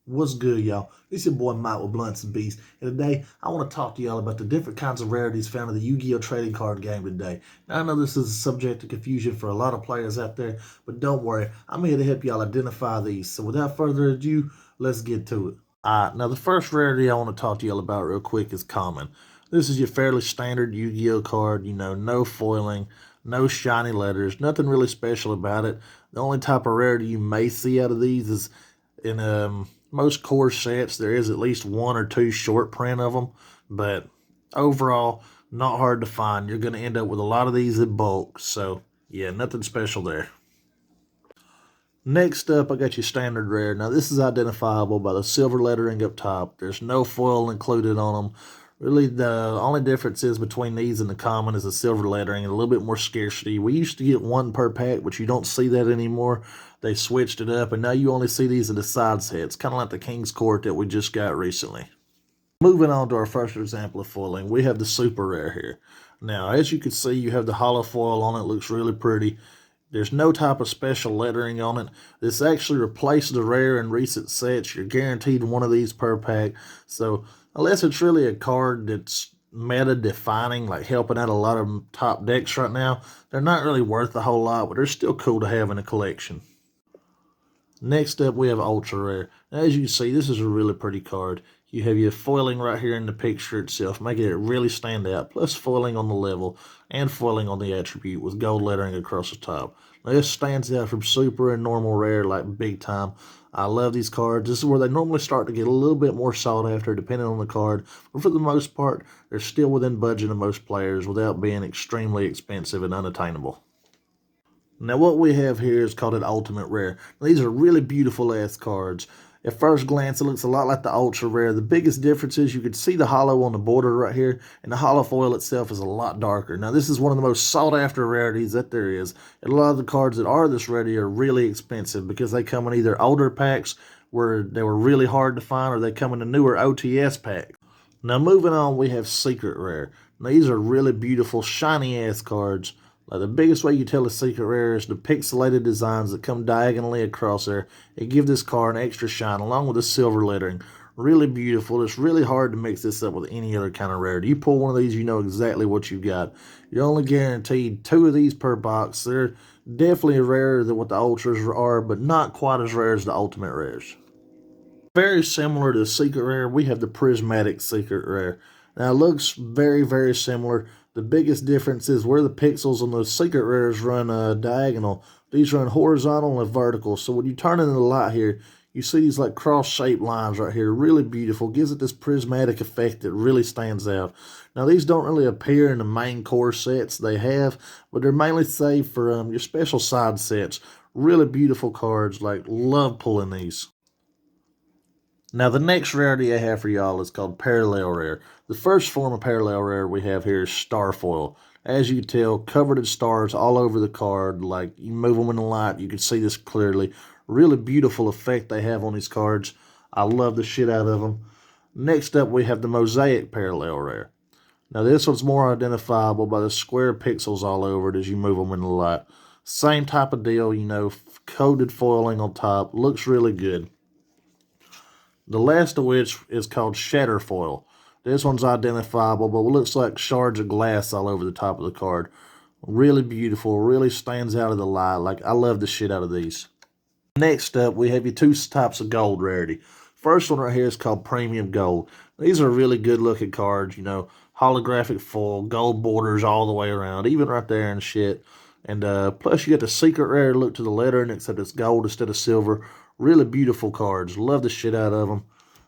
What's good, y'all? It's your boy Mike with Blunts and Beast, and today I want to talk to y'all about the different kinds of rarities found in the Yu-Gi-Oh trading card game today. Now, I know this is a subject of confusion for a lot of players out there, but don't worry, I'm here to help y'all identify these. So without further ado, let's get to it. Alright, now the first rarity I want to talk to y'all about real quick is common. This is your fairly standard Yu-Gi-Oh card, no foiling, no shiny letters, nothing really special about it. The only type of rarity you may see out of these is in most core sets, there is at least one or two short print of them, but overall, not hard to find. You're going to end up with a lot of these in bulk, so yeah, nothing special there. Next up, I got your standard rare. Now, this is identifiable by the silver lettering up top. There's no foil included on them. Really, the only difference is between these and the common is the silver lettering and a little bit more scarcity. We used to get one per pack, but you don't see that anymore. They switched it up, and now you only see these in the side sets, kind of like the King's Court that we just got recently. Moving on to our first example of foiling, we have the super rare here. Now, as you can see, you have the hollow foil on it. Looks really pretty. There's no type of special lettering on it. This actually replaced the rare in recent sets. You're guaranteed one of these per pack. So unless it's really a card that's meta defining, like helping out a lot of top decks right now, they're not really worth a whole lot, but they're still cool to have in a collection. Next up, we have Ultra Rare. Now, as you can see, this is a really pretty card. You have your foiling right here in the picture itself, making it really stand out, plus foiling on the level and foiling on the attribute with gold lettering across the top. Now, this stands out from super and normal rare like big time. I love these cards. This is where they normally start to get a little bit more sought after depending on the card, but for the most part, they're still within budget of most players without being extremely expensive and unattainable. Now what we have here is called an ultimate rare. These are really beautiful ass cards. At first glance, it looks a lot like the ultra rare. The biggest difference is you can see the hollow on the border right here, and the hollow foil itself is a lot darker. Now this is one of the most sought after rarities that there is. And a lot of the cards that are this rarity are really expensive because they come in either older packs where they were really hard to find, or they come in a newer OTS pack. Now moving on, we have secret rare. Now, these are really beautiful, shiny ass cards. Like the biggest way you tell a secret rare is the pixelated designs that come diagonally across there. It give this card an extra shine along with the silver lettering. Really beautiful. It's really hard to mix this up with any other kind of rarity. You pull one of these, you know exactly what you've got. You're only guaranteed 2 of these per box. They're definitely rarer than what the ultras are, but not quite as rare as the ultimate rares. Very similar to the secret rare, we have the prismatic secret rare. Now it looks very, very similar. The biggest difference is where the pixels on those secret rares run diagonal. These run horizontal and vertical. So when you turn it into the light here, you see these like cross-shaped lines right here. Really beautiful. Gives it this prismatic effect that really stands out. Now these don't really appear in the main core sets they have, but they're mainly saved for your special side sets. Really beautiful cards. Like, love pulling these. Now, the next rarity I have for y'all is called Parallel Rare. The first form of Parallel Rare we have here is Starfoil. As you can tell, covered in stars all over the card. Like, you move them in the light, you can see this clearly. Really beautiful effect they have on these cards. I love the shit out of them. Next up, we have the Mosaic Parallel Rare. Now, this one's more identifiable by the square pixels all over it as you move them in the light. Same type of deal, coated foiling on top. Looks really good. The last of which is called Shatterfoil. This one's identifiable, but it looks like shards of glass all over the top of the card. Really beautiful, really stands out of the light. Like, I love the shit out of these. Next up, we have your 2 types of gold rarity. First one right here is called Premium Gold. These are really good looking cards, holographic foil, gold borders all the way around, even right there and shit. And plus you get the secret rare look to the lettering, except it's gold instead of silver. Really beautiful cards. Love the shit out of them.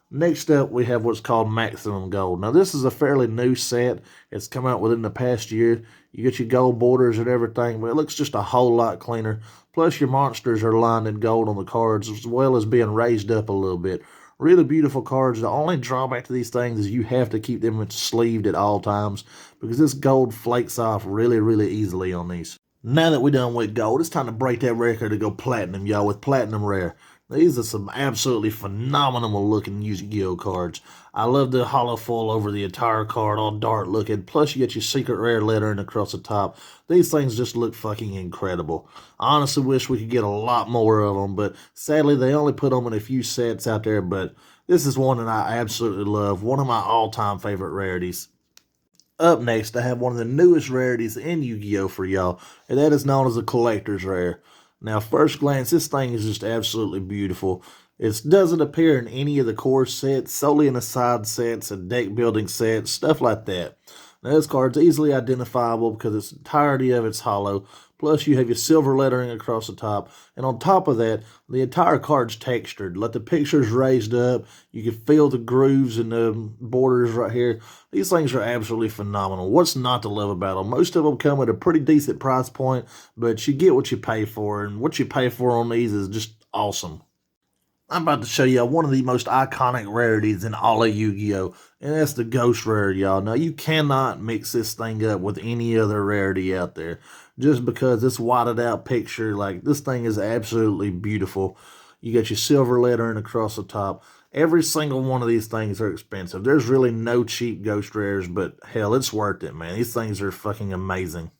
Next up, we have what's called Maximum Gold. Now, this is a fairly new set. It's come out within the past year. You get your gold borders and everything, but it looks just a whole lot cleaner. Plus, your monsters are lined in gold on the cards, as well as being raised up a little bit. Really beautiful cards. The only drawback to these things is you have to keep them sleeved at all times, because this gold flakes off really, really easily on these. Now that we're done with gold, it's time to break that record to go platinum, y'all, with Platinum Rare. These are some absolutely phenomenal looking Yu-Gi-Oh cards. I love the hollow foil over the entire card, all dark looking. Plus, you get your secret rare lettering across the top. These things just look fucking incredible. I honestly wish we could get a lot more of them, but sadly, they only put them in a few sets out there. But this is one that I absolutely love. One of my all-time favorite rarities. Up next, I have one of the newest rarities in Yu-Gi-Oh! For y'all, and that is known as a collector's rare. Now, first glance, this thing is just absolutely beautiful. It doesn't appear in any of the core sets, solely in the side sets and deck building sets, stuff like that. Now, this card's easily identifiable because its entirety of it's hollow. Plus, you have your silver lettering across the top. And on top of that, the entire card's textured. Like the picture's raised up. You can feel the grooves and the borders right here. These things are absolutely phenomenal. What's not to love about them? Most of them come at a pretty decent price point, but you get what you pay for. And what you pay for on these is just awesome. I'm about to show you one of the most iconic rarities in all of Yu-Gi-Oh! And that's the Ghost rarity, y'all. Now, you cannot mix this thing up with any other rarity out there. Just because this whited out picture, like, this thing is absolutely beautiful. You got your silver lettering across the top. Every single one of these things are expensive. There's really no cheap Ghost rares, but hell, it's worth it, man. These things are fucking amazing.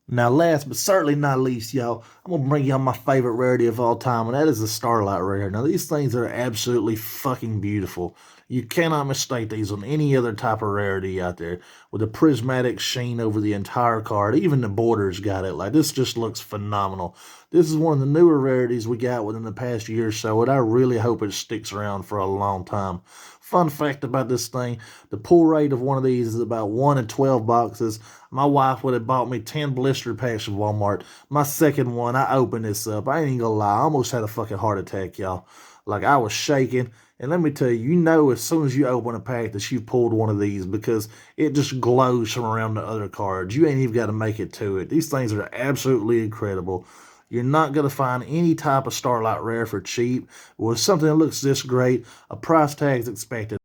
Now, last but certainly not least, y'all, I'm going to bring y'all my favorite rarity of all time, and that is the Starlight Rare. Now, these things are absolutely fucking beautiful. You cannot mistake these on any other type of rarity out there. With a prismatic sheen over the entire card, even the borders got it. Like, this just looks phenomenal. This is one of the newer rarities we got within the past year or so, and I really hope it sticks around for a long time. Fun fact about this thing, the pull rate of one of these is about 1 in 12 boxes. My wife would have bought me 10 blister packs from Walmart. My second one, I opened this up. I ain't even gonna lie, I almost had a fucking heart attack, y'all. Like, I was shaking. And let me tell you, you know as soon as you open a pack that you pulled one of these because it just glows from around the other cards. You ain't even got to make it to it. These things are absolutely incredible. You're not going to find any type of Starlight Rare for cheap. With something that looks this great, a price tag is expected.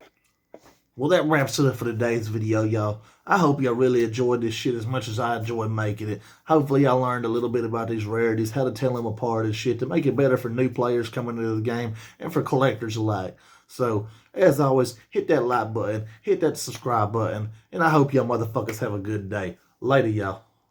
Well, that wraps it up for today's video, y'all. I hope y'all really enjoyed this shit as much as I enjoy making it. Hopefully, y'all learned a little bit about these rarities, how to tell them apart and shit to make it better for new players coming into the game and for collectors alike. So, as always, hit that like button, hit that subscribe button, and I hope y'all motherfuckers have a good day. Later, y'all.